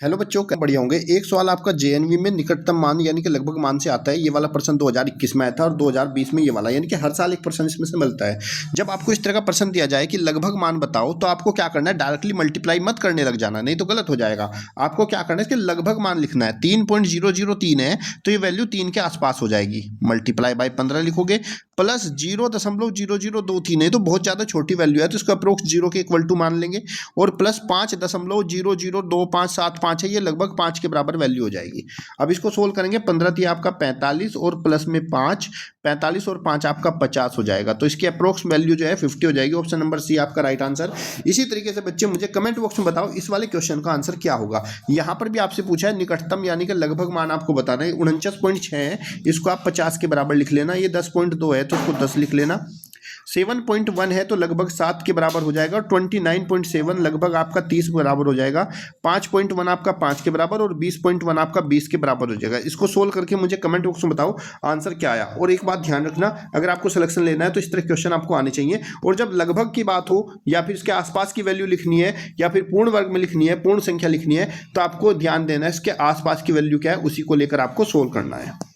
Hello बच्चों, क्या बढ़िया होंगे। एक सवाल आपका जेएनवी में निकटतम मान यानी कि लगभग मान से आता है। ये वाला प्रश्न 2021 में आया था और 2020 में ये वाला, यानी कि हर साल एक प्रश्न इसमें से मिलता है। जब आपको इस तरह का प्रश्न दिया जाए कि लगभग मान बताओ, तो आपको क्या करना है, डायरेक्टली मल्टीप्लाई मत करने लग जाना, नहीं तो गलत हो जाएगा। आपको क्या करना है, इसके लगभग मान लिखना है। 3.003 है तो ये वैल्यू 3 के आसपास हो जाएगी। मल्टीप्लाई बाय 15 लिखोगे, प्लस 0.0023 है तो बहुत ज़्यादा छोटी वैल्यू है तो इसको अप्रोक्स 0 के इक्वल टू मान लेंगे। और प्लस 5.002575 है, ये लगभग 5 के बराबर वैल्यू हो जाएगी। अब इसको सोल्व करेंगे, 15 थी आपका 45 और प्लस में 5, 45 और 5 आपका 50 हो जाएगा। तो इसकी अप्रोक्स वैल्यू जो है 50 हो जाएगी। ऑप्शन नंबर सी आपका राइट आंसर। इसी तरीके से बच्चे मुझे कमेंट बॉक्स में बताओ इस वाले क्वेश्चन का आंसर क्या होगा। यहाँ पर भी आपसे पूछा है निकटतम यानी कि लगभग मान आपको बताना है। 49.6 है, इसको आप 50 के बराबर लिख लेना। ये 10.2 है तो उसको 10 लिख लेना। 7.1 है तो लगभग 7 के बराबर हो जाएगा। 29.7 लगभग आपका 30 के बराबर हो जाएगा। 5.1 आपका 5 के बराबर और 20.1 आपका 20 के बराबर हो जाएगा। इसको सोल्व करके मुझे कमेंट बॉक्स में बताओ आंसर क्या आया। और एक बात ध्यान रखना, अगर आपको सिलेक्शन लेना है तो इस तरह क्वेश्चन आपको आने चाहिए। और जब लगभग की बात हो या फिर इसके आसपास की वैल्यू लिखनी है या फिर पूर्ण वर्ग में लिखनी है, पूर्ण संख्या लिखनी है, तो आपको ध्यान देना है इसके आसपास की वैल्यू क्या है, उसी को लेकर आपको सोल्व करना है।